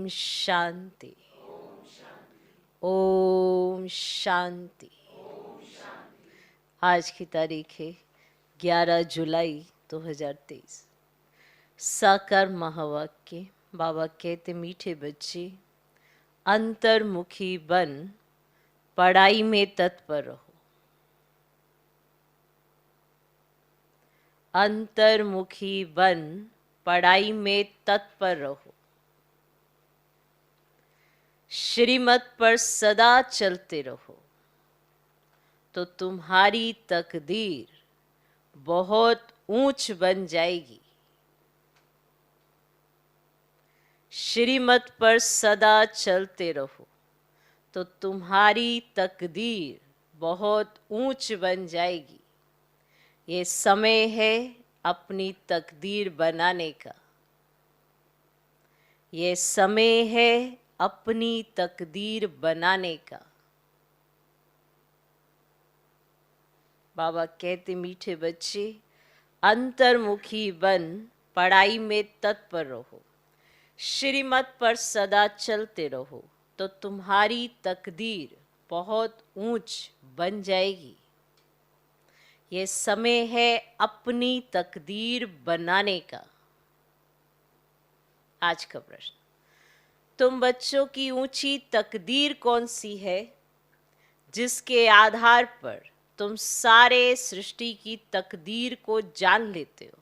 शांति। ओम शांति। आज की तारीख है 11 जुलाई 2023। साकार महावाक्य। बाबा कहते मीठे बच्चे अंतर्मुखी बन पढ़ाई में तत्पर रहो। अंतर्मुखी बन पढ़ाई में तत्पर रहो। श्रीमत पर सदा चलते रहो तो तुम्हारी तकदीर बहुत ऊंच बन जाएगी। श्रीमत पर सदा चलते रहो तो तुम्हारी तकदीर बहुत ऊंच बन जाएगी। ये समय है अपनी तकदीर बनाने का। ये समय है अपनी तकदीर बनाने का। बाबा कहते मीठे बच्चे अंतर्मुखी बन पढ़ाई में तत्पर रहो। श्रीमत पर सदा चलते रहो तो तुम्हारी तकदीर बहुत ऊंच बन जाएगी। ये समय है अपनी तकदीर बनाने का। आज का प्रश्न, तुम बच्चों की ऊंची तकदीर कौन सी है जिसके आधार पर तुम सारे सृष्टि की तकदीर को जान लेते हो?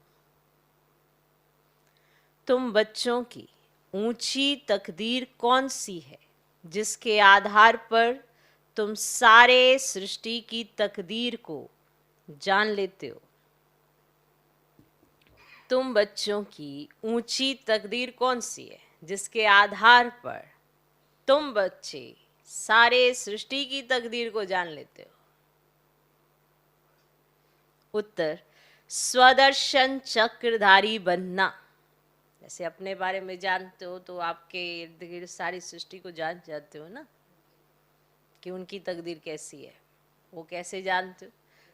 तुम बच्चों की ऊंची तकदीर कौन सी है जिसके आधार पर तुम सारे सृष्टि की तकदीर को जान लेते हो? तुम बच्चों की ऊंची तकदीर कौन सी है जिसके आधार पर तुम बच्चे सारे सृष्टि की तकदीर को जान लेते हो? उत्तर, स्वदर्शन चक्रधारी बनना। जैसे अपने बारे में जानते हो तो आपके इर्द गिर्द सारी सृष्टि को जान जाते हो ना, कि उनकी तकदीर कैसी है। वो कैसे जानते हो?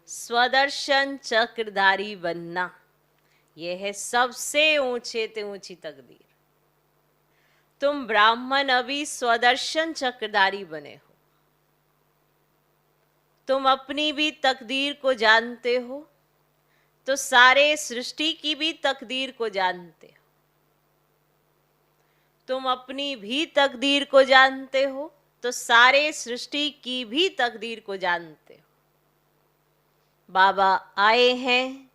स्वदर्शन चक्रधारी बनना, यह है सबसे ऊंचे ते ऊंची तकदीर। तुम ब्राह्मण अभी स्वदर्शन चक्रधारी बने हो। तुम अपनी भी तकदीर को जानते हो तो सारे सृष्टि की भी तकदीर को जानते हो। तुम अपनी भी तकदीर को जानते हो तो सारे सृष्टि की भी तकदीर को जानते हो। बाबा आए हैं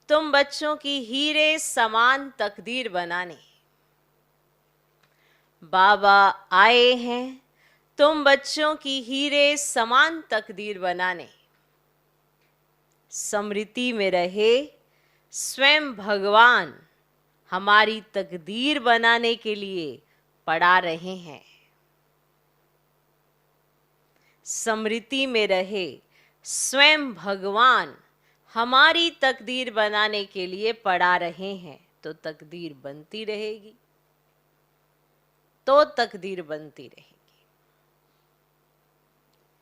तुम बच्चों की हीरे समान तकदीर बनाने। बाबा आए हैं तुम बच्चों की हीरे समान तकदीर बनाने। स्मृति में रहे स्वयं भगवान हमारी तकदीर बनाने के लिए पढ़ा रहे हैं। स्मृति में रहे स्वयं भगवान हमारी तकदीर बनाने के लिए पढ़ा रहे हैं तो तकदीर बनती रहेगी। तो तकदीर बनती रहेगी।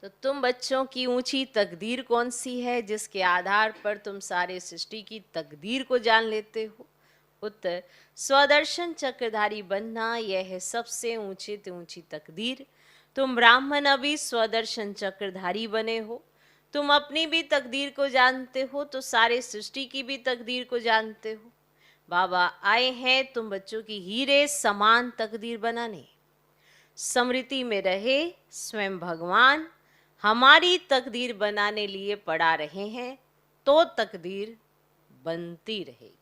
तो तुम बच्चों की ऊंची तकदीर कौन सी है जिसके आधार पर तुम सारे सृष्टि की तकदीर को जान लेते हो? उत्तर, स्वदर्शन चक्रधारी बनना, यह है सबसे ऊंची से ऊंची तकदीर। तुम ब्राह्मण अभी स्वदर्शन चक्रधारी बने हो। तुम अपनी भी तकदीर को जानते हो तो सारे सृष्टि की भी तकदीर को जानते हो। बाबा आए हैं तुम बच्चों की हीरे समान तकदीर बनाने। स्मृति में रहे स्वयं भगवान हमारी तकदीर बनाने लिए पढ़ा रहे हैं तो तकदीर बनती रहेगी।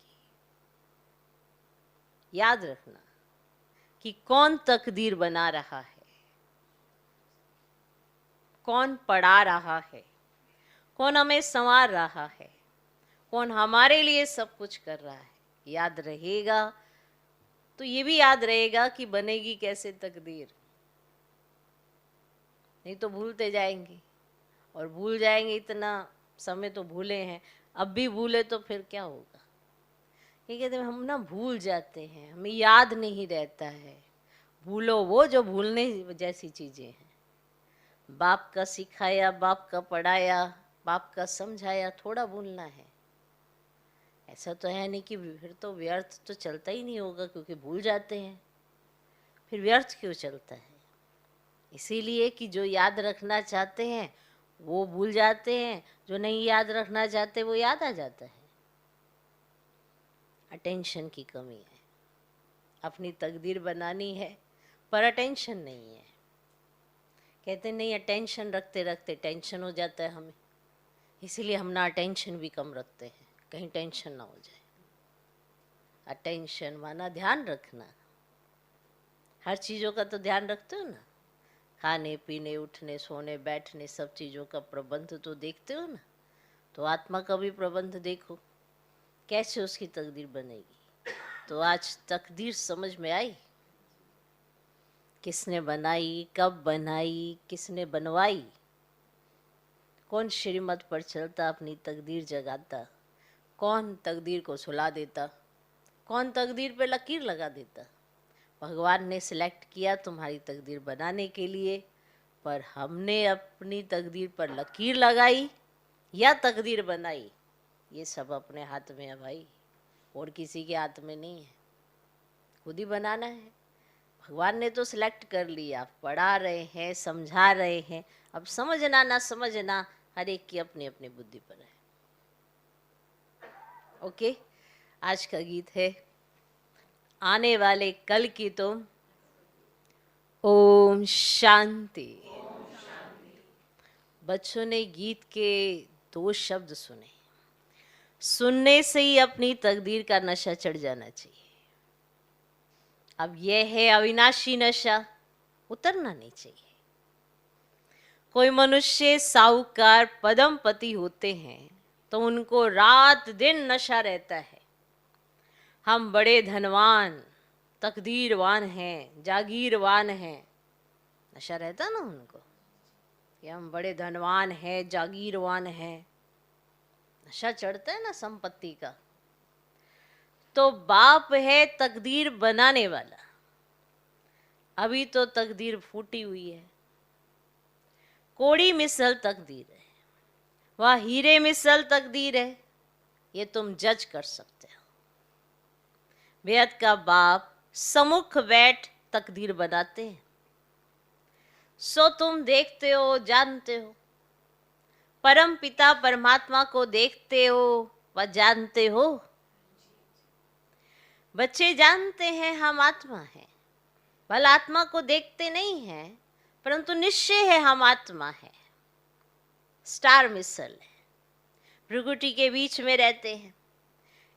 याद रखना कि कौन तकदीर बना रहा है, कौन पढ़ा रहा है, कौन हमें संवार रहा है, कौन हमारे लिए सब कुछ कर रहा है। याद रहेगा तो ये भी याद रहेगा कि बनेगी कैसे तकदीर। नहीं तो भूलते जाएंगे और भूल जाएंगे। इतना समय तो भूले हैं, अब भी भूले तो फिर क्या होगा? ये कहते हैं हम ना भूल जाते हैं, हमें याद नहीं रहता है। भूलो वो जो भूलने जैसी चीजें हैं। बाप का सिखाया, बाप का पढ़ाया, बाप का समझाया, थोड़ा भूलना है। ऐसा तो है नहीं कि फिर तो व्यर्थ तो चलता ही नहीं होगा, क्योंकि भूल जाते हैं। फिर व्यर्थ क्यों चलता है? इसीलिए कि जो याद रखना चाहते हैं वो भूल जाते हैं, जो नहीं याद रखना चाहते वो याद आ जाता है। अटेंशन की कमी है। अपनी तकदीर बनानी है पर अटेंशन नहीं है। कहते नहीं, अटेंशन रखते रखते टेंशन हो जाता है हमें, इसीलिए हम ना अटेंशन भी कम रखते हैं, कहीं टेंशन ना हो जाए। अटेंशन माना ध्यान रखना। हर चीज़ों का तो ध्यान रखते हो ना, खाने पीने उठने सोने बैठने सब चीज़ों का प्रबंध तो देखते हो ना। तो आत्मा का भी प्रबंध देखो, कैसे उसकी तकदीर बनेगी। तो आज तकदीर समझ में आई, किसने बनाई, कब बनाई, किसने बनवाई। कौन श्रीमत पर चलता अपनी तकदीर जगाता, कौन तकदीर को सुला देता, कौन तकदीर पे लकीर लगा देता। भगवान ने सिलेक्ट किया तुम्हारी तकदीर बनाने के लिए, पर हमने अपनी तकदीर पर लकीर लगाई या तकदीर बनाई, ये सब अपने हाथ में है भाई, और किसी के हाथ में नहीं है। खुद ही बनाना है। भगवान ने तो सिलेक्ट कर लिया, पढ़ा रहे हैं, समझा रहे हैं, अब समझना ना समझना हर एक की अपनी अपनी बुद्धि पर है। ओके, आज का गीत है आने वाले कल की तुम। ओम शांति। बच्चों ने गीत के 2 शब्द सुने, सुनने से ही अपनी तकदीर का नशा चढ़ जाना चाहिए। अब यह है अविनाशी नशा, उतरना नहीं चाहिए। कोई मनुष्य साहूकार पदमपति होते हैं तो उनको रात दिन नशा रहता है। हम बड़े धनवान तकदीरवान हैं, जागीरवान हैं, नशा रहता ना उनको कि हम बड़े धनवान हैं, जागीरवान हैं, नशा चढ़ता है ना संपत्ति का। तो बाप है तकदीर बनाने वाला। अभी तो तकदीर फूटी हुई है, कोड़ी मिसल तकदीर है, वह हीरे मिसल तकदीर है, ये तुम जज कर सकते हो। बेहद का बाप सम्मुख बैठ तकदीर बनाते हैं, सो तुम देखते हो, जानते हो। परम पिता परमात्मा को देखते हो व जानते हो। बच्चे जानते हैं हम आत्मा हैं, भला आत्मा को देखते नहीं हैं, परंतु निश्चय है हम आत्मा है। स्टार मिसल है, भृगुटी के बीच में रहते हैं।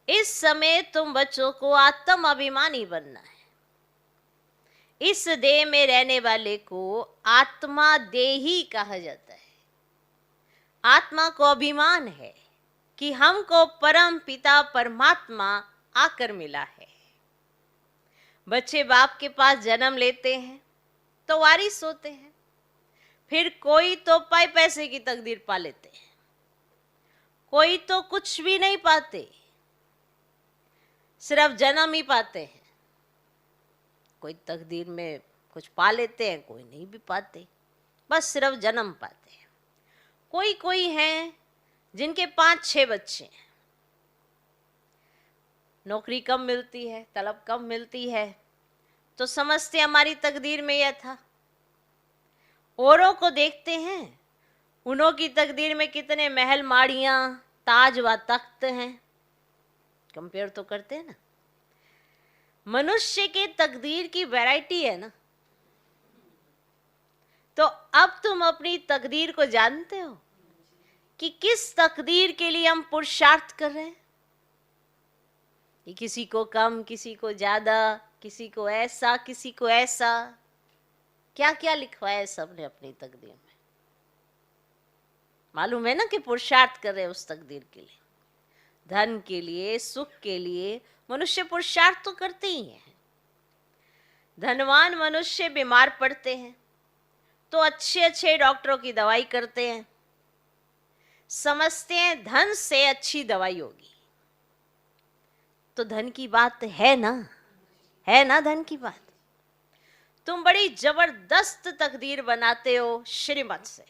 इस समय तुम बच्चों को आत्म अभिमानी बनना है। इस देह में रहने वाले को आत्मा देही कहा जाता है। आत्मा को अभिमान है कि हमको परम पिता परमात्मा आकर मिला है। बच्चे बाप के पास जन्म लेते हैं तो वारिस होते हैं, फिर कोई तो पैसे की तकदीर पा लेते हैं, कोई तो कुछ भी नहीं पाते, सिर्फ जन्म ही पाते हैं। कोई तकदीर में कुछ पा लेते हैं, कोई नहीं भी पाते, बस सिर्फ जन्म पाते हैं। कोई कोई हैं जिनके 5-6 बच्चे हैं, नौकरी कम मिलती है, तलब कम मिलती है, तो समझते हमारी तकदीर में यह था। औरों को देखते हैं, उन्हों की तकदीर में कितने महल माड़ियां ताज व तख्त हैं, कंपेयर तो करते हैं ना। मनुष्य के तकदीर की वैरायटी है ना। तो अब तुम अपनी तकदीर को जानते हो कि किस तकदीर के लिए हम पुरुषार्थ कर रहे हैं। कि किसी को कम, किसी को ज्यादा, किसी को ऐसा, किसी को ऐसा, क्या क्या लिखवाया सबने अपनी तकदीर में। मालूम है ना कि पुरुषार्थ कर रहे हैं उस तकदीर के लिए, धन के लिए, सुख के लिए। मनुष्य पुरुषार्थ तो करते ही हैं। धनवान मनुष्य बीमार पड़ते हैं तो अच्छे अच्छे डॉक्टरों की दवाई करते हैं, समझते हैं धन से अच्छी दवाई होगी। तो धन की बात है ना, है ना धन की बात। तुम बड़ी जबरदस्त तकदीर बनाते हो श्रीमत से।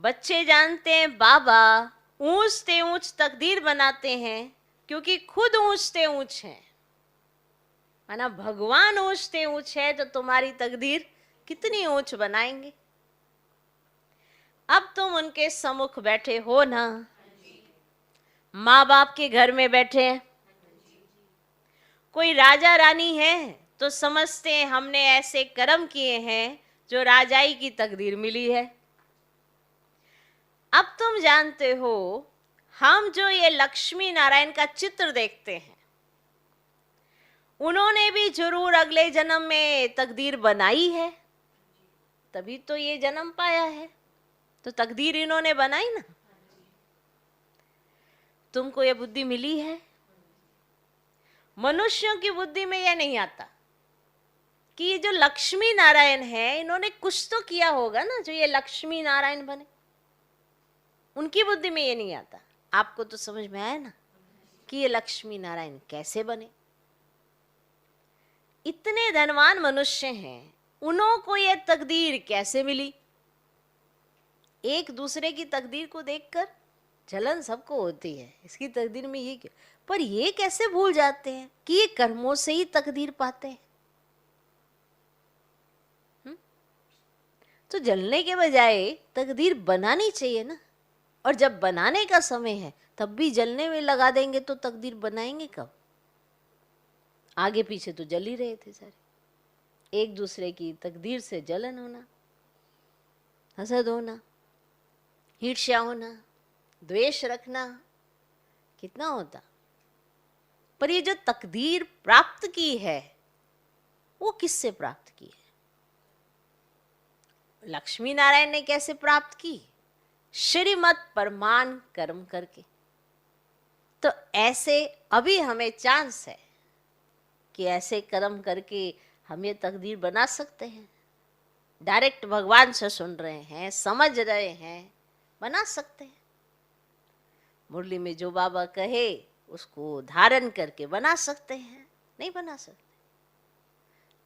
बच्चे जानते हैं बाबा ऊंच से ऊंच तकदीर बनाते हैं क्योंकि खुद ऊंच से ऊंच हैं। माना भगवान ऊंचते ऊंच है तो तुम्हारी तकदीर कितनी ऊंच बनाएंगे। अब तुम उनके सम्मुख बैठे हो ना, माँ बाप के घर में बैठे हैं, कोई राजा रानी है तो समझते हैं हमने ऐसे कर्म किए हैं जो राजाई की तकदीर मिली है। अब तुम जानते हो हम जो ये लक्ष्मी नारायण का चित्र देखते हैं, उन्होंने भी जरूर अगले जन्म में तकदीर बनाई है, तभी तो ये जन्म पाया है, तो तकदीर इन्होंने बनाई ना। तुमको ये बुद्धि मिली है। मनुष्यों की बुद्धि में यह नहीं आता कि ये जो लक्ष्मी नारायण है इन्होंने कुछ तो किया होगा ना जो ये लक्ष्मी नारायण बने। उनकी बुद्धि में ये नहीं आता। आपको तो समझ में आया ना कि ये लक्ष्मी नारायण कैसे बने। इतने धनवान मनुष्य हैं, उन्हों को ये तकदीर कैसे मिली। एक दूसरे की तकदीर को देखकर जलन सबको होती है, इसकी तकदीर में ये क्यों, पर ये कैसे भूल जाते हैं कि ये कर्मों से ही तकदीर पाते हैं। तो जलने के बजाय तकदीर बनानी चाहिए ना। और जब बनाने का समय है तब भी जलने में लगा देंगे तो तकदीर बनाएंगे कब। आगे पीछे तो जल ही रहे थे सारे। एक दूसरे की तकदीर से जलन होना, हसद होना, ईर्ष्या होना, द्वेष रखना, कितना होता। पर ये जो तकदीर प्राप्त की है वो किससे प्राप्त की है? लक्ष्मी नारायण ने कैसे प्राप्त की? श्रीमत परमान कर्म करके। तो ऐसे अभी हमें चांस है कि ऐसे कर्म करके हम ये तकदीर बना सकते हैं। डायरेक्ट भगवान से सुन रहे हैं, समझ रहे हैं, बना सकते हैं। मुरली में जो बाबा कहे उसको धारण करके बना सकते हैं। नहीं बना सकते।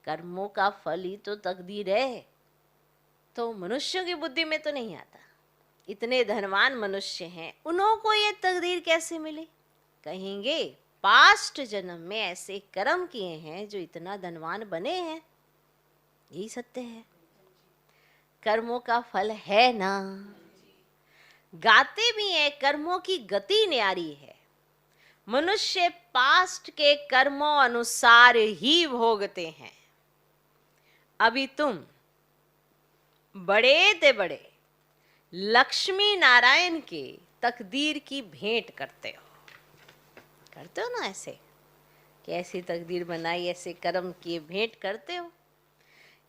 कर्मों का फल ही तो तकदीर है। तो मनुष्यों की बुद्धि में तो नहीं आता। इतने धनवान मनुष्य हैं, उन्हों को ये तकदीर कैसे मिली? कहेंगे पास्ट जन्म में ऐसे कर्म किए हैं जो इतना धनवान बने हैं। यही सत्य है। कर्मों का फल है ना। गाते भी हैं कर्मों की गति न्यारी है। मनुष्य पास्ट के कर्मों अनुसार ही भोगते हैं। अभी तुम बड़े ते बड़े लक्ष्मी नारायण के तकदीर की भेंट करते हो ना, ऐसे कि ऐसी तकदीर बनाई, ऐसे कर्म किए, भेंट करते हो।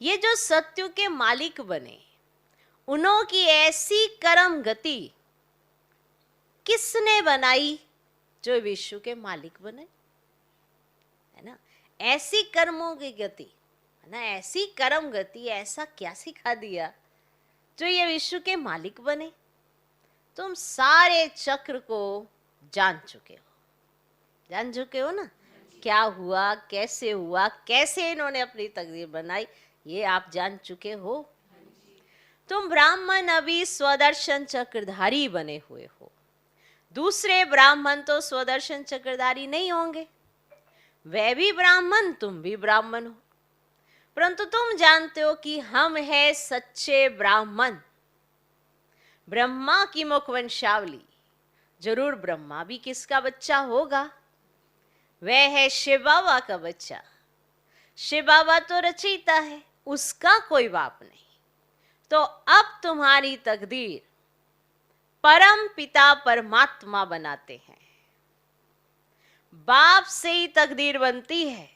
ये जो सत्यु के मालिक बने, उन्हों की ऐसी कर्म गति किसने बनाई जो विश्व के मालिक बने, है ना। ऐसी कर्मों की गति, है ना, ऐसी कर्म गति, ऐसा क्या सिखा दिया जो ये विश्व के मालिक बने। तुम सारे चक्र को जान चुके हो ना, क्या हुआ, कैसे इन्होंने अपनी तकदीर बनाई, ये आप जान चुके हो। तुम ब्राह्मण अभी स्वदर्शन चक्रधारी बने हुए हो। दूसरे ब्राह्मण तो स्वदर्शन चक्रधारी नहीं होंगे। वह भी ब्राह्मण, तुम भी ब्राह्मण हो, परंतु तुम जानते हो कि हम हैं सच्चे ब्राह्मण। ब्रह्मा की मुखवंशावली, जरूर ब्रह्मा भी किसका बच्चा होगा? वह है शिव बाबा का बच्चा। शिव बाबा तो रचयिता है, उसका कोई बाप नहीं। तो अब तुम्हारी तकदीर परम पिता परमात्मा बनाते हैं। बाप से ही तकदीर बनती है,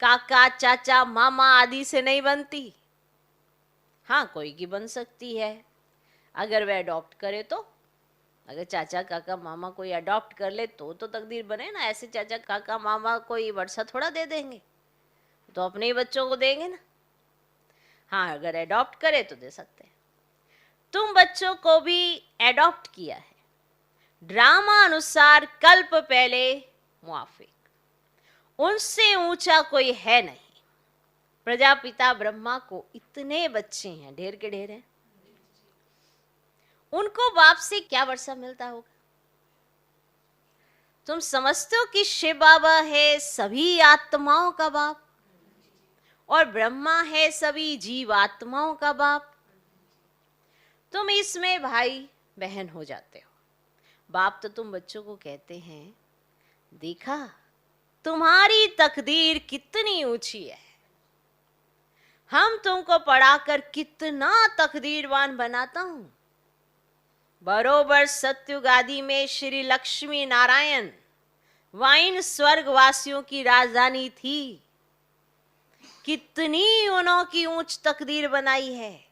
काका, चाचा, मामा आदि से नहीं बनती। हाँ, कोई की बन सकती है अगर वह अडॉप्ट करे तो। अगर चाचा, काका, मामा कोई अडॉप्ट कर ले तो तकदीर बने ना। ऐसे चाचा, काका, मामा कोई वर्षा थोड़ा दे देंगे, तो अपने ही बच्चों को देंगे ना। हाँ, अगर अडॉप्ट करे तो दे सकते हैं। तुम बच्चों को भी एडॉप्ट किया है। ड्रामा अनुसार कल्प पहले मुआफिक, उनसे ऊंचा कोई है नहीं। प्रजापिता ब्रह्मा को इतने बच्चे हैं, ढेर के ढेर हैं। उनको बाप से क्या वर्षा मिलता होगा? तुम समझते हो कि शिव बाबा है सभी आत्माओं का बाप और ब्रह्मा है सभी जीवात्माओं का बाप। तुम इसमें भाई बहन हो जाते हो। बाप तो तुम बच्चों को कहते हैं, देखा तुम्हारी तकदीर कितनी ऊंची है, हम तुमको पढ़ाकर कितना तकदीरवान बनाता हूं। बरोबर सत्युग आदि में श्री लक्ष्मी नारायण वाइन स्वर्गवासियों की राजधानी थी, कितनी उन्हों की ऊंच तकदीर बनाई है।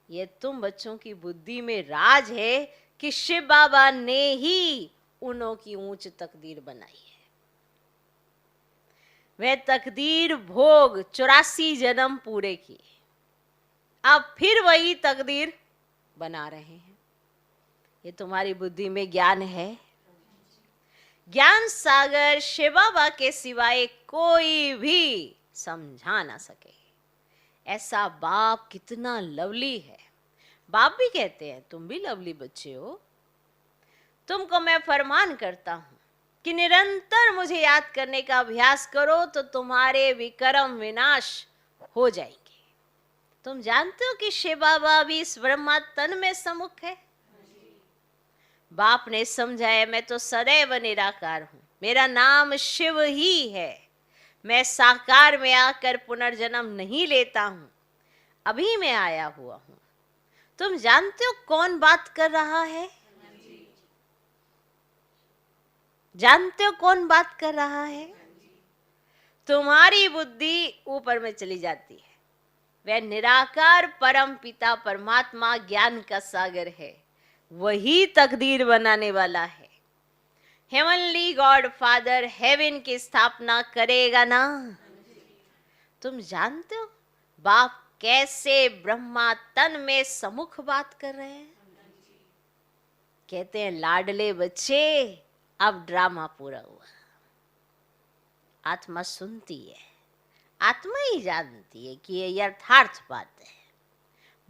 ये तुम बच्चों की बुद्धि में राज है कि शिव बाबा ने ही उन्हों की ऊंच तकदीर बनाई है। वह तकदीर भोग 84 जन्म पूरे किए, अब फिर वही तकदीर बना रहे हैं। ये तुम्हारी बुद्धि में ज्ञान है। ज्ञान सागर शिव बाबा के सिवाय कोई भी समझा ना सके। ऐसा बाप कितना लवली है। बाप भी कहते हैं तुम भी लवली बच्चे हो। तुमको मैं फरमान करता हूं कि निरंतर मुझे याद करने का अभ्यास करो तो तुम्हारे विक्रम विनाश हो जाएंगे। तुम जानते हो कि शिव बाबा भी इस ब्रह्मा तन में सम्मुख है। बाप ने समझाया, मैं तो सदैव निराकार हूं, मेरा नाम शिव ही है, मैं साकार में आकर पुनर्जन्म नहीं लेता हूं, अभी मैं आया हुआ हूं। तुम जानते हो कौन बात कर रहा है? जानते हो कौन बात कर रहा है? तुम्हारी बुद्धि ऊपर में चली जाती है। वह निराकार परम पिता परमात्मा ज्ञान का सागर है, वही तकदीर बनाने वाला है। हेवनली गॉड फादर हेवन की स्थापना करेगा ना। तुम जानते हो बाप कैसे ब्रह्मा तन में सम्मुख बात कर रहे हैं? कहते हैं, लाडले बच्चे अब ड्रामा पूरा हुआ। आत्मा सुनती है, आत्मा ही जानती है कि ये यथार्थ बात है।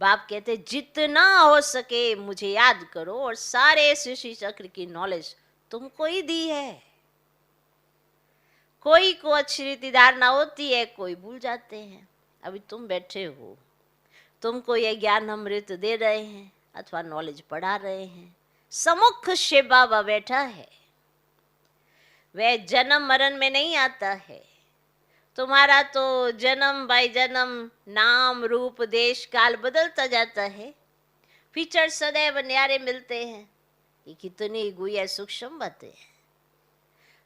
बाप कहते जितना हो सके मुझे याद करो, और सारे सृष्टि चक्र की नॉलेज तुमको ही दी है। कोई को अच्छी रीति धारणा होती है, कोई भूल जाते हैं। अभी तुम बैठे हो, तुमको यह ज्ञान अमृत दे रहे हैं अथवा नॉलेज पढ़ा रहे हैं। सम्मुख शिव बाबा बैठा है, वह जन्म मरण में नहीं आता है। तुम्हारा तो जन्म बाय जन्म नाम रूप देश काल बदलता जाता है, फीचर सदैव न्यारे मिलते हैं। ये कितनी गुह्य सूक्ष्म बातें हैं।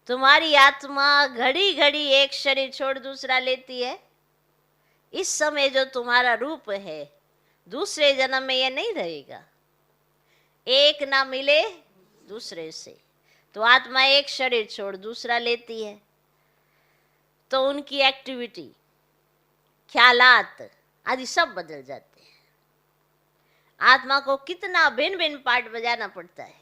तुम्हारी आत्मा घड़ी घड़ी एक शरीर छोड़ दूसरा लेती है। इस समय जो तुम्हारा रूप है, दूसरे जन्म में यह नहीं रहेगा। एक ना मिले दूसरे से, तो आत्मा एक शरीर छोड़ दूसरा लेती है, तो उनकी एक्टिविटी, ख्यालात आदि सब बदल जाते हैं। आत्मा को कितना भिन्न भिन्न पार्ट बजाना पड़ता है,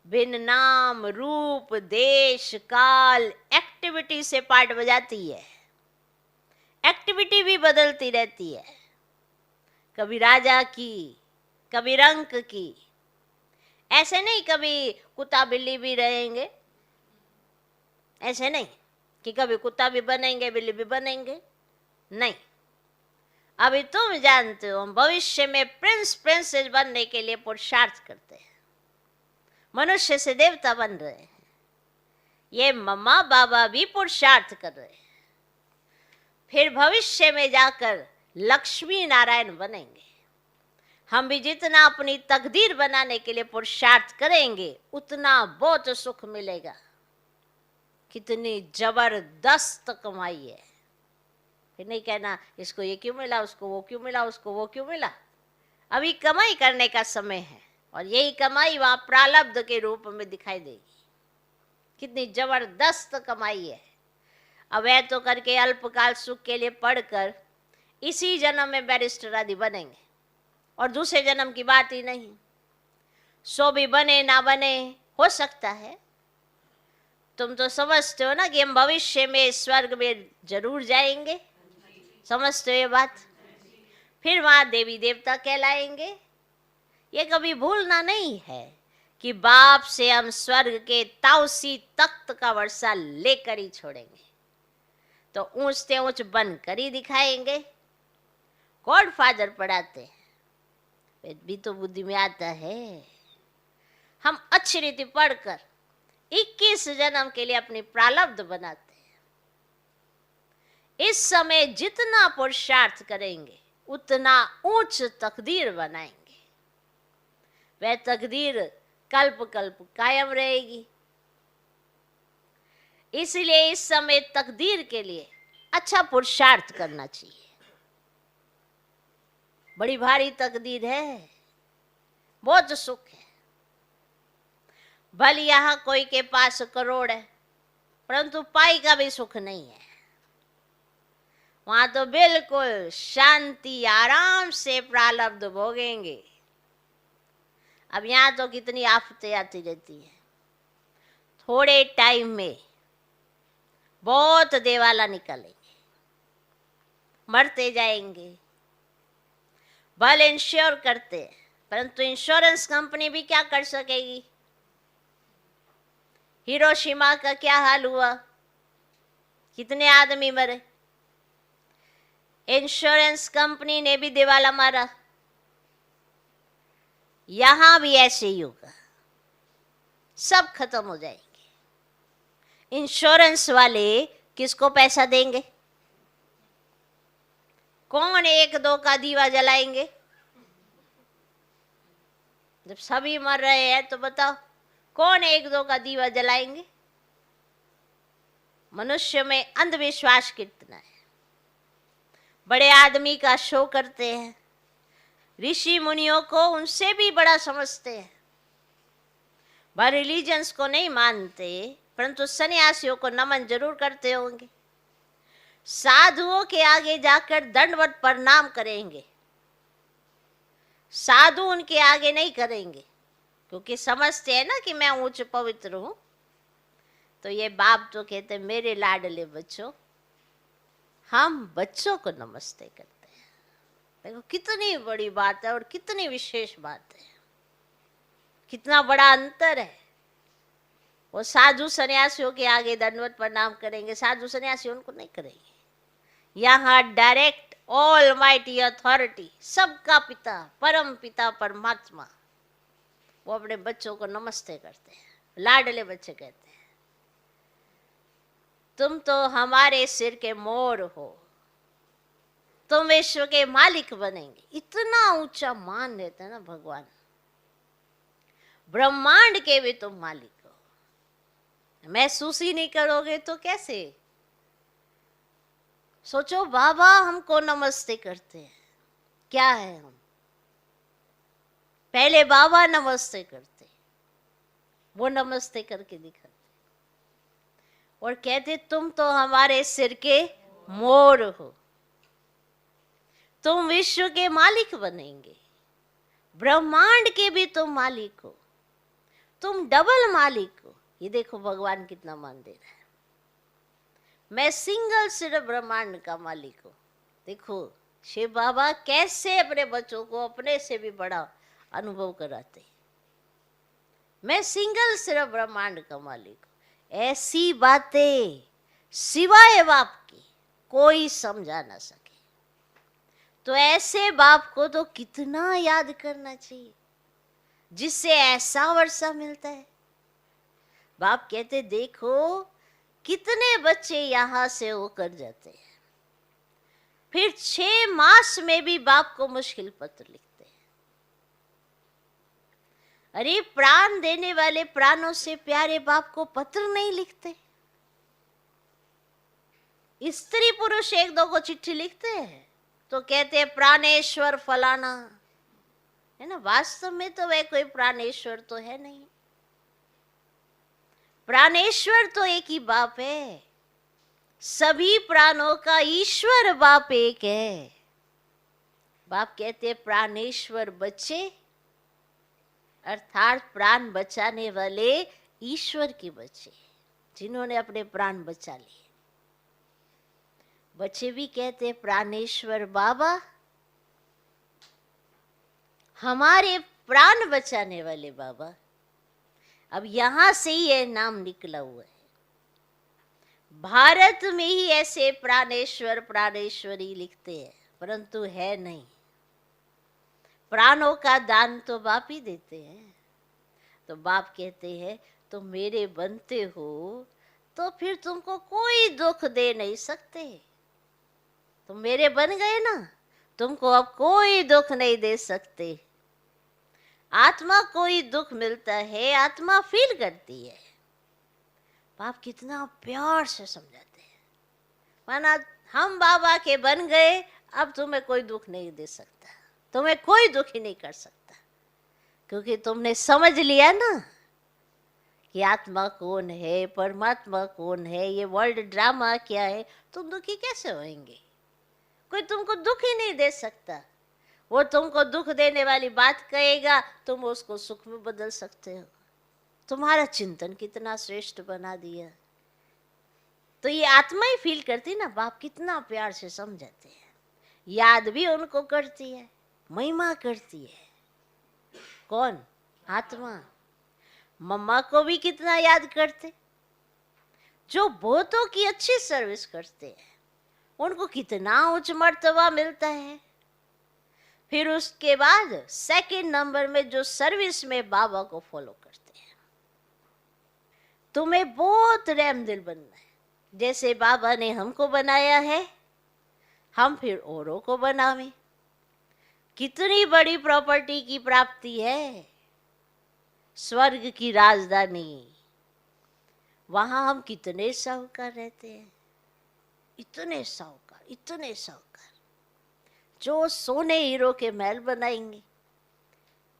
भिन्न नाम रूप देश काल एक्टिविटी से पार्ट बजाती है। एक्टिविटी भी बदलती रहती है, कभी राजा की, कभी रंक की। ऐसे नहीं कभी कुत्ता बिल्ली भी रहेंगे, ऐसे नहीं कि कभी कुत्ता भी बनेंगे बिल्ली भी बनेंगे, नहीं। अभी तुम जानते हो, भविष्य में प्रिंस प्रिंसेस बनने के लिए पुरुषार्थ करते हैं, मनुष्य से देवता बन रहे हैं। ये मम्मा बाबा भी पुरुषार्थ कर रहे हैं, फिर भविष्य में जाकर लक्ष्मी नारायण बनेंगे। हम भी जितना अपनी तकदीर बनाने के लिए पुरुषार्थ करेंगे, उतना बहुत सुख मिलेगा। कितनी जबरदस्त कमाई है। फिर नहीं कहना इसको ये क्यों मिला, उसको वो क्यों मिला, उसको वो क्यों मिला। अभी कमाई करने का समय है, और यही कमाई वहां प्रारब्ध के रूप में दिखाई देगी। कितनी जबरदस्त कमाई है। अब है तो करके अल्पकाल सुख के लिए पढ़कर इसी जन्म में बैरिस्टर आदि बनेंगे, और दूसरे जन्म की बात ही नहीं। सो भी बने ना बने, हो सकता है। तुम तो समझते हो ना कि हम भविष्य में स्वर्ग में जरूर जाएंगे, समझते हो ये बात। फिर वहां देवी देवता कहलाएंगे। ये कभी भूलना नहीं है। कि बाप से हम स्वर्ग के ताउसी तख्त का वर्षा लेकर ही छोड़ेंगे, तो ऊंच से ऊंच बनकर ही दिखाएंगे। गॉड फादर पढ़ाते हैं, वेद भी तो बुद्धि में आता है। हम अच्छी रीति पढ़कर 21 जन्म के लिए अपनी प्रारब्ध बनाते हैं। इस समय जितना पुरुषार्थ करेंगे उतना उच्च तकदीर बनाएंगे। वह तकदीर कल्प कल्प कायम रहेगी। इसलिए इस समय तकदीर के लिए अच्छा पुरुषार्थ करना चाहिए। बड़ी भारी तकदीर है, बहुत सुख है। भले यहां कोई के पास करोड़ है, परंतु पाई का भी सुख नहीं है। वहां तो बिल्कुल शांति आराम से प्रारब्ध भोगेंगे। अब यहां तो कितनी आफतें आती रहती है। थोड़े टाइम में बहुत देवाला निकलेंगे, मरते जाएंगे। भले इंश्योर करते हैं, परंतु इंश्योरेंस कंपनी भी क्या कर सकेगी। हिरोशिमा का क्या हाल हुआ, कितने आदमी मरे, इंश्योरेंस कंपनी ने भी दिवाला मारा। यहां भी ऐसे ही होगा, सब खत्म हो जाएंगे। इंश्योरेंस वाले किसको पैसा देंगे? कौन एक दो का दीवा जलाएंगे? जब सभी मर रहे हैं तो बताओ कौन एक दो का दीवा जलाएंगे? मनुष्य में अंधविश्वास कितना है। बड़े आदमी का शो करते हैं, ऋषि मुनियों को उनसे भी बड़ा समझते हैं। वह रिलीजन्स को नहीं मानते, परंतु सन्यासियों को नमन जरूर करते होंगे। साधुओं के आगे जाकर दंडवत प्रणाम करेंगे, साधु उनके आगे नहीं करेंगे, क्योंकि समझते हैं ना कि मैं उच्च पवित्र हूं। तो ये बाप तो कहते मेरे लाडले बच्चों, हम बच्चों को नमस्ते करते हैं। देखो कितनी बड़ी बात है और कितनी विशेष बात है, कितना बड़ा अंतर है। वो साधु सन्यासियों के आगे दंडवत प्रणाम करेंगे, साधु सन्यासी उनको नहीं करेंगे। यहाँ डायरेक्ट ऑलमाइटी अथॉरिटी, सबका पिता, परम पिता परमात्मा, वो अपने बच्चों को नमस्ते करते हैं। लाडले बच्चे कहते हैं तुम तो हमारे सिर के मोर हो, तुम विश्व के मालिक बनेंगे। इतना ऊंचा मान देते हैं ना भगवान। ब्रह्मांड के भी तुम मालिक हो। महसूस ही नहीं करोगे तो कैसे? सोचो बाबा हमको नमस्ते करते हैं, क्या है हम? पहले बाबा नमस्ते करते, वो नमस्ते करके दिखाते और कहते तुम तो हमारे सिर के मोर हो, तुम विश्व के मालिक बनेंगे, ब्रह्मांड के भी तुम मालिक हो, तुम डबल मालिक हो। ये देखो भगवान कितना मान दे रहा है। मैं सिंगल सिर्फ ब्रह्मांड का मालिक हूं। देखो शिव बाबा कैसे अपने बच्चों को अपने से भी बड़ा अनुभव कराते। मैं सिंगल सिर्फ ब्रह्मांड का मालिक हूं। ऐसी बातें सिवाय बाप की कोई समझा ना सके। तो ऐसे बाप को तो कितना याद करना चाहिए जिससे ऐसा वर्षा मिलता है। बाप कहते देखो कितने बच्चे यहां से होकर जाते हैं, फिर 6 मास में भी बाप को मुश्किल पत्र लिखते हैं। अरे प्राण देने वाले प्राणों से प्यारे बाप को पत्र नहीं लिखते? स्त्री पुरुष एक दो को चिट्ठी लिखते हैं तो कहते हैं प्राणेश्वर फलाना, है ना। वास्तव में तो वह कोई प्राणेश्वर तो है नहीं। प्राणेश्वर तो एक ही बाप है। सभी प्राणों का ईश्वर बाप एक है। बाप कहते हैं प्राणेश्वर बच्चे, अर्थात प्राण बचाने वाले ईश्वर के बच्चे, जिन्होंने अपने प्राण बचा लिए। बच्चे भी कहते हैं प्राणेश्वर बाबा, हमारे प्राण बचाने वाले बाबा, अब यहां से ही यह नाम निकला हुआ है। भारत में ही ऐसे प्राणेश्वर प्राणेश्वरी लिखते हैं, परंतु है नहीं। प्राणों का दान तो बाप ही देते हैं। तो बाप कहते हैं तुम मेरे बनते हो तो फिर तुमको कोई दुख दे नहीं सकते। तुम मेरे बन गए ना, तुमको अब कोई दुख नहीं दे सकते। आत्मा कोई दुख मिलता है, आत्मा फील करती है। बाप कितना प्यार से समझाते हैं, माना हम बाबा के बन गए, अब तुम्हें कोई दुख नहीं दे सकता, तुम्हें कोई दुख ही नहीं कर सकता, क्योंकि तुमने समझ लिया ना कि आत्मा कौन है, परमात्मा कौन है, ये वर्ल्ड ड्रामा क्या है। तुम दुखी कैसे होंगे? कोई तुमको दुख ही नहीं दे सकता। वो तुमको दुख देने वाली बात कहेगा, तुम उसको सुख में बदल सकते हो। तुम्हारा चिंतन कितना श्रेष्ठ बना दिया। तो ये आत्मा ही फील करती ना, बाप कितना प्यार से समझाते हैं। याद भी उनको करती है, महिमा करती है। कौन? आत्मा। मम्मा को भी कितना याद करते, जो बहुतों की अच्छी सर्विस करते हैं, उनको कितना उच्च मर्तबा मिलता है। फिर उसके बाद सेकंड नंबर में जो सर्विस में बाबा को फॉलो करते हैं। तुम्हें बहुत रहम दिल बनना है, जैसे बाबा ने हमको बनाया है, हम फिर औरों को बनावें। कितनी बड़ी प्रॉपर्टी की प्राप्ति है, स्वर्ग की राजधानी। वहां हम कितने साहूकार रहते हैं, इतने साहूकार, इतने साहूकार, जो सोने हीरो के महल बनाएंगे।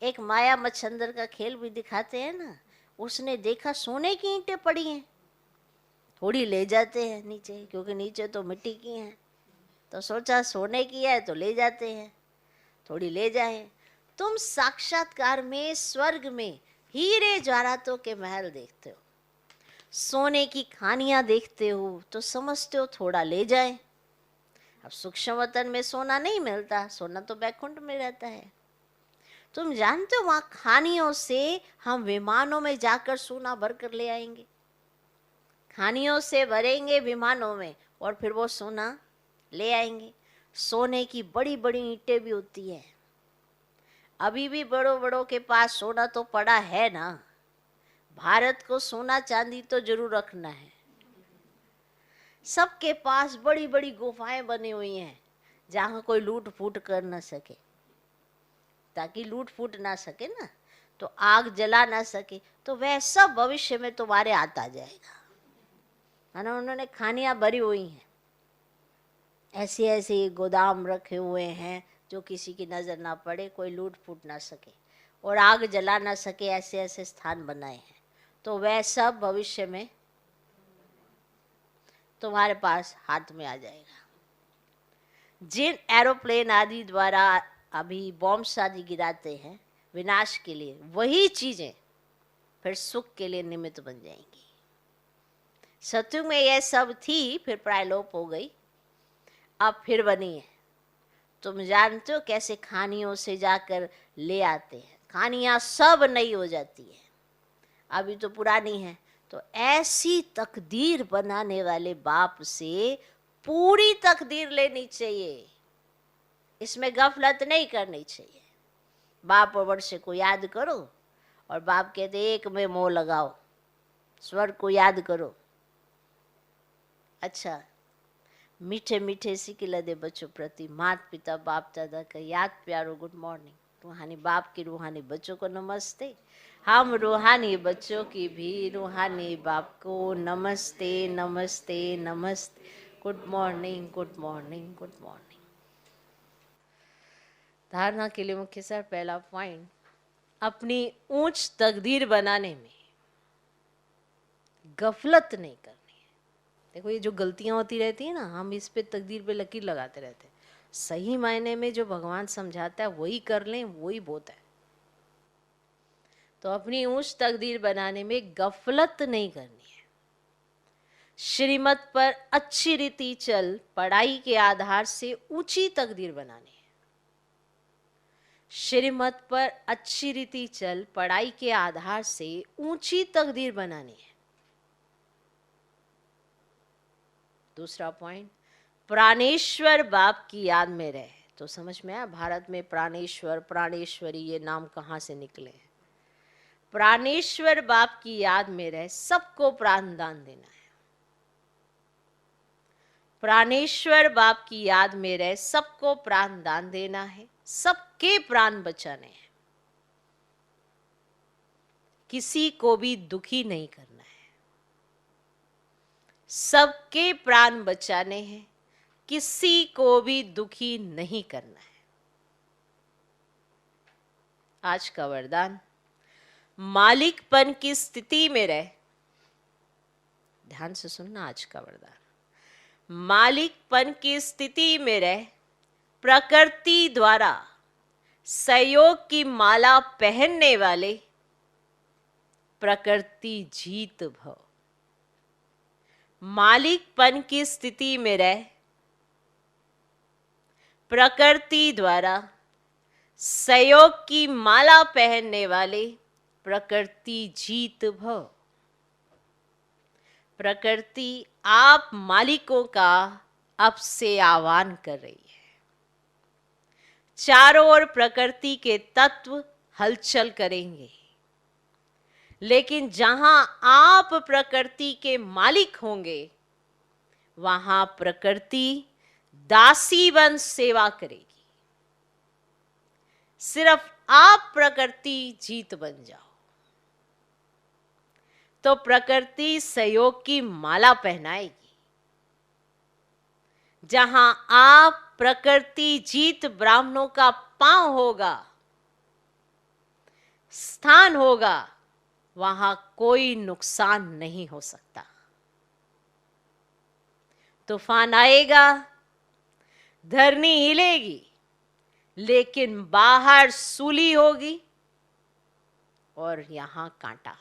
एक माया मच्छंदर का खेल भी दिखाते हैं ना, उसने देखा सोने की ईंटें पड़ी हैं, थोड़ी ले जाते हैं नीचे, क्योंकि नीचे तो मिट्टी की हैं, तो सोचा सोने की है तो ले जाते हैं, थोड़ी ले जाए। तुम साक्षात्कार में स्वर्ग में हीरे जवाहरातों के महल देखते हो, सोने की खानियां देखते हो, तो समझते हो थोड़ा ले जाए। अब सूक्ष्म वतन में सोना नहीं मिलता, सोना तो बैकुंठ में रहता है। तुम जानते हो वहां खानियों से हम विमानों में जाकर सोना भरकर ले आएंगे, खानियों से भरेंगे विमानों में और फिर वो सोना ले आएंगे। सोने की बड़ी बड़ी ईंटें भी होती है। अभी भी बड़ों बड़ों के पास सोना तो पड़ा है ना। भारत को सोना चांदी तो जरूर रखना है। सबके पास बड़ी बड़ी गुफाएं बनी हुई हैं, जहां कोई लूट फूट कर ना सके, ताकि लूट फूट ना सके ना, तो आग जला ना सके। तो वह सब भविष्य में तुम्हारे हाथ आ जाएगा। मानो उन्होंने खानियां भरी हुई हैं, ऐसे ऐसे गोदाम रखे हुए हैं जो किसी की नजर ना पड़े, कोई लूट फूट ना सके और आग जला ना सके, ऐसे ऐसे स्थान बनाए हैं। तो वह सब भविष्य में तुम्हारे पास हाथ में आ जाएगा। जिन एरोप्लेन आदि द्वारा अभी बॉम्ब्स आदि गिराते हैं विनाश के लिए, वही चीजें फिर सुख के लिए निमित्त बन जाएंगी। सतयुग में यह सब थी, फिर प्रायलोप हो गई, अब फिर बनी है। तुम जानते हो कैसे खानियों से जाकर ले आते हैं, खानियां सब नई हो जाती है, अभी तो पुरानी है। तो ऐसी तकदीर बनाने वाले बाप से पूरी तकदीर लेनी चाहिए, इसमें गफलत नहीं करनी चाहिए। बाप और वर्ष को याद करो, और बाप कहते एक में मोह लगाओ, स्वर्ग को याद करो। अच्छा, मीठे मीठे सिकिला दे बच्चों प्रति माता पिता बाप दादा का याद प्यारो गुड मॉर्निंग। रूहानी बाप की रूहानी बच्चों को नमस्ते। हम रूहानी बच्चों की भी रूहानी बाप को नमस्ते नमस्ते नमस्ते। Good morning good morning good morning. धारणा के लिए मुख्य सर पहला पॉइंट, अपनी ऊंच तकदीर बनाने में गफलत नहीं करनी है। देखो ये जो गलतियां होती रहती है ना, हम इस पे तकदीर पे लकीर लगाते रहते हैं। सही मायने में जो भगवान समझाता है वही कर लें, वही बहुत है। तो अपनी ऊंच तकदीर बनाने में गफलत नहीं करनी है। श्रीमत पर अच्छी रीति चल, पढ़ाई के आधार से ऊंची तकदीर बनानी है। श्रीमत पर अच्छी रीति चल, पढ़ाई के आधार से ऊंची तकदीर बनानी है। दूसरा पॉइंट, प्राणेश्वर बाप की याद में रहे। तो समझ में आया भारत में प्राणेश्वर, प्राणेश्वरी ये नाम कहाँ से निकले हैं। प्राणेश्वर बाप की याद में रहे, सबको प्राण दान देना है। प्राणेश्वर बाप की याद में रहे, सबको प्राण दान देना है, सबके प्राण बचाने हैं, किसी को भी दुखी नहीं करना है। सबके प्राण बचाने हैं, किसी को भी दुखी नहीं करना है। आज का वरदान, मालिकपन की स्थिति में रहे। ध्यान से सुनना आज का वरदान, मालिकपन की स्थिति में रहे, प्रकृति द्वारा सहयोग की माला पहनने वाले, प्रकृति जीत भव। मालिकपन की स्थिति में रहे, प्रकृति द्वारा सहयोग की माला पहनने वाले, प्रकृति जीत भव। प्रकृति आप मालिकों का अब से आह्वान कर रही है। चारों ओर प्रकृति के तत्व हलचल करेंगे, लेकिन जहां आप प्रकृति के मालिक होंगे, वहां प्रकृति दासी बन सेवा करेगी। सिर्फ आप प्रकृति जीत बन जाओ तो प्रकृति सहयोग की माला पहनाएगी। जहां आप प्रकृति जीत ब्राह्मणों का पांव होगा, स्थान होगा, वहां कोई नुकसान नहीं हो सकता। तूफान आएगा, धरनी हिलेगी, लेकिन बाहर सूली होगी और यहां कांटा।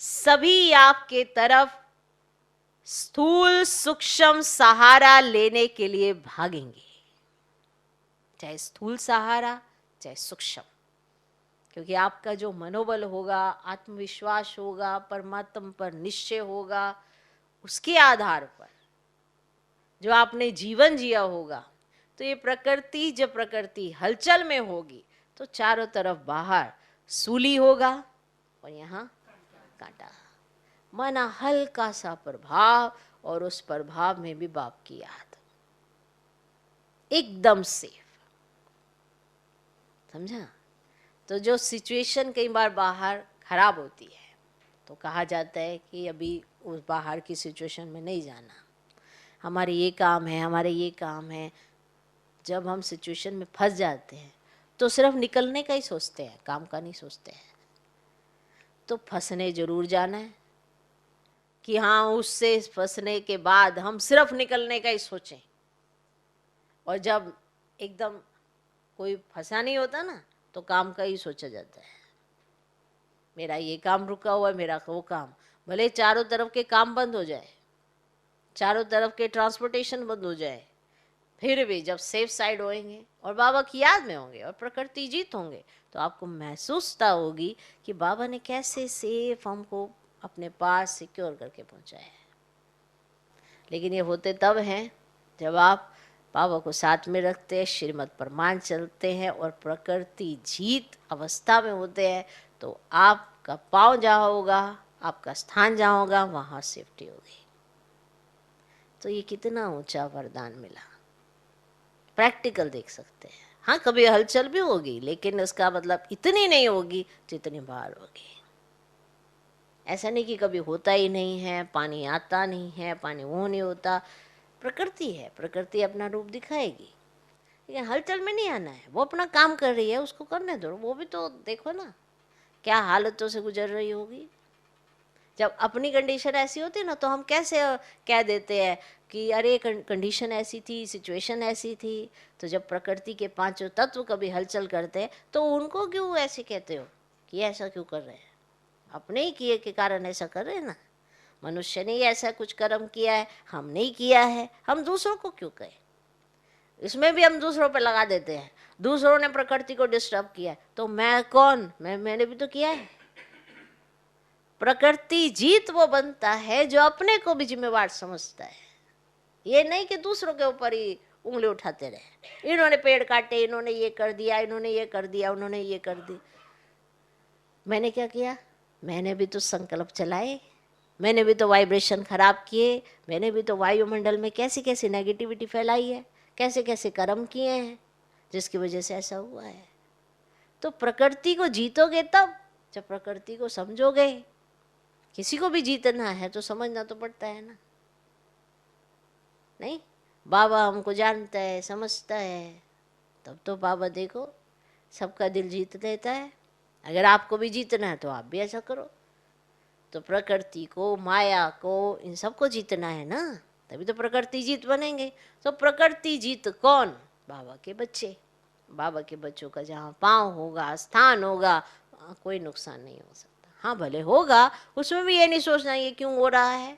सभी आपके तरफ स्थूल सूक्ष्म सहारा लेने के लिए भागेंगे, चाहे स्थूल सहारा चाहे सूक्ष्म, क्योंकि आपका जो मनोबल होगा, आत्मविश्वास होगा, परमात्मा पर निश्चय होगा, उसके आधार पर जो आपने जीवन जिया होगा, तो ये प्रकृति, जब प्रकृति हलचल में होगी तो चारों तरफ बाहर सूली होगा और यहाँ कांटा। माना हल्का सा प्रभाव, और उस प्रभाव में भी बाप की याद, एकदम सेफ। समझा? तो जो सिचुएशन कई बार बाहर खराब होती है तो कहा जाता है कि अभी उस बाहर की सिचुएशन में नहीं जाना, हमारे ये काम है, हमारे ये काम है। जब हम सिचुएशन में फंस जाते हैं तो सिर्फ निकलने का ही सोचते हैं, काम का नहीं सोचते हैं। तो फंसने जरूर जाना है कि हाँ, उससे फंसने के बाद हम सिर्फ निकलने का ही सोचें, और जब एकदम कोई फंसा नहीं होता ना तो काम का ही सोचा जाता है। मेरा ये काम रुका हुआ है, मेरा वो काम, भले चारों तरफ के काम बंद हो जाए, चारों तरफ के ट्रांसपोर्टेशन बंद हो जाए, फिर भी जब सेफ साइड होंगे और बाबा की याद में होंगे और प्रकृति जीत होंगे, तो आपको महसूसता होगी कि बाबा ने कैसे सेफ हमको अपने पास सिक्योर करके पहुंचाया है। लेकिन ये होते तब हैं जब आप बाबा को साथ में रखते हैं, श्रीमत पर मान चलते हैं और प्रकृति जीत अवस्था में होते हैं, तो आपका पाँव जहाँ होगा, आपका स्थान जहाँ होगा, वहाँ सेफ्टी होगी। तो ये कितना ऊंचा वरदान मिला, प्रैक्टिकल देख सकते हैं। हाँ, कभी हलचल भी होगी, लेकिन उसका मतलब इतनी नहीं होगी जितनी बाहर होगी। ऐसा नहीं कि कभी होता ही नहीं है, पानी आता नहीं है, पानी वो नहीं होता। प्रकृति है, प्रकृति अपना रूप दिखाएगी, लेकिन हलचल में नहीं आना है। वो अपना काम कर रही है, उसको करने दो। वो भी तो देखो ना क्या हालतों से गुजर रही होगी। जब अपनी कंडीशन ऐसी होती है ना, तो हम कैसे कह देते हैं कि अरे कंडीशन ऐसी थी, सिचुएशन ऐसी थी। तो जब प्रकृति के पांचों तत्व कभी हलचल करते हैं तो उनको क्यों ऐसे कहते हो कि ऐसा क्यों कर रहे हैं? अपने ही किए के कारण ऐसा कर रहे हैं ना। मनुष्य ने ही ऐसा कुछ कर्म किया है, हमने ही किया है, हम दूसरों को क्यों कहें? इसमें भी हम दूसरों पे लगा देते हैं, दूसरों ने प्रकृति को डिस्टर्ब किया है तो मैं कौन, मैंने भी तो किया है। प्रकृति जीत वो बनता है जो अपने को भी जिम्मेवार समझता है, ये नहीं कि दूसरों के ऊपर ही उंगली उठाते रहे, इन्होंने पेड़ काटे, इन्होंने ये कर दिया, इन्होंने ये कर दिया, उन्होंने ये कर दी। मैंने क्या किया? मैंने भी तो संकल्प चलाए, मैंने भी तो वाइब्रेशन खराब किए, मैंने भी तो वायुमंडल में कैसी कैसी नेगेटिविटी फैलाई है, कैसे कैसे कर्म किए हैं जिसकी वजह से ऐसा हुआ है। तो प्रकृति को जीतोगे तब जब प्रकृति को समझोगे। किसी को भी जीतना है तो समझना तो पड़ता है ना। नहीं, बाबा हमको जानता है, समझता है, तब तो बाबा देखो सबका दिल जीत देता है। अगर आपको भी जीतना है तो आप भी ऐसा करो। तो प्रकृति को, माया को, इन सबको जीतना है ना, तभी तो प्रकृति जीत बनेंगे। तो प्रकृति जीत कौन? बाबा के बच्चे। बाबा के बच्चों का जहाँ पाँव होगा, स्थान होगा, वहाँ कोई नुकसान नहीं हो सकता। हाँ भले होगा, उसमें भी ये नहीं सोचना ये क्यों हो रहा है,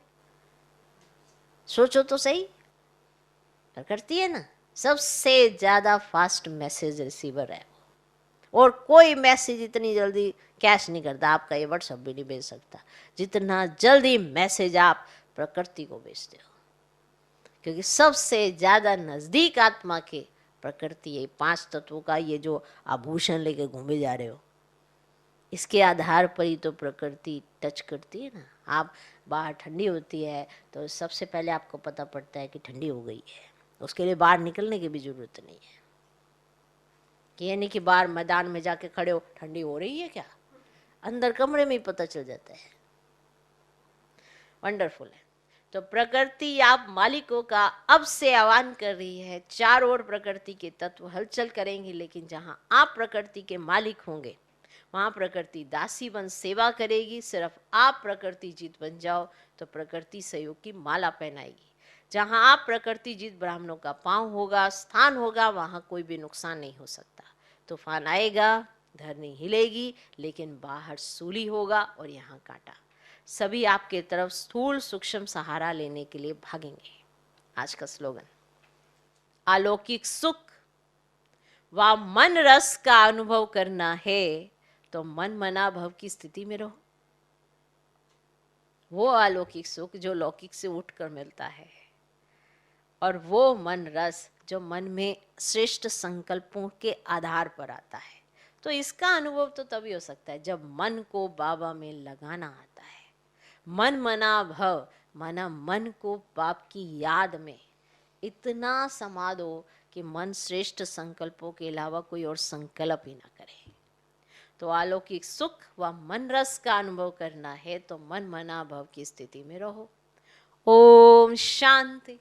सोचो तो सही। प्रकृति है ना, सबसे ज्यादा फास्ट मैसेज रिसीवर है वो, और कोई मैसेज इतनी जल्दी कैश नहीं करता, आपका ये व्हाट्सएप भी नहीं भेज सकता जितना जल्दी मैसेज आप प्रकृति को भेजते हो। क्योंकि सबसे ज्यादा नजदीक आत्मा के प्रकृति, ये 5 तत्वों का ये जो आभूषण लेके घूमे जा रहे हो, इसके आधार पर ही तो प्रकृति टच करती है ना। आप बाहर ठंडी होती है तो सबसे पहले आपको पता पड़ता है कि ठंडी हो गई है, उसके लिए बाहर निकलने की भी जरूरत नहीं है। कि ये नहीं कि बाहर मैदान में जाके खड़े हो, ठंडी हो रही है क्या, अंदर कमरे में ही पता चल जाता है। वंडरफुल है। तो प्रकृति आप मालिकों का अब से आह्वान कर रही है। चारों ओर प्रकृति के तत्व हलचल करेंगे, लेकिन जहाँ आप प्रकृति के मालिक होंगे वहाँ प्रकृति दासी बन सेवा करेगी। सिर्फ आप प्रकृति जीत बन जाओ तो प्रकृति सहयोग की माला पहनाएगी। जहाँ आप प्रकृति जीत ब्राह्मणों का पांव होगा, स्थान होगा, वहाँ कोई भी नुकसान नहीं हो सकता। तूफान आएगा, धरनी हिलेगी, लेकिन बाहर सूली होगा और यहाँ कांटा। सभी आपके तरफ स्थूल सूक्ष्म सहारा लेने के लिए भागेंगे। आज का स्लोगन, अलौकिक सुख व मन रस का अनुभव करना है तो मन मना भव की स्थिति में रहो। वो अलौकिक सुख जो लौकिक से उठकर मिलता है, और वो मन रस जो मन में श्रेष्ठ संकल्पों के आधार पर आता है। तो इसका अनुभव तो तभी हो सकता है जब मन को बाबा में लगाना आता है। मन मना भव माना मन को बाप की याद में इतना समा दो कि मन श्रेष्ठ संकल्पों के अलावा कोई और संकल्प ही ना करे। तो अलौकिक सुख व मन रस का अनुभव करना है तो मन मना भव की स्थिति में रहो। ओम शांति।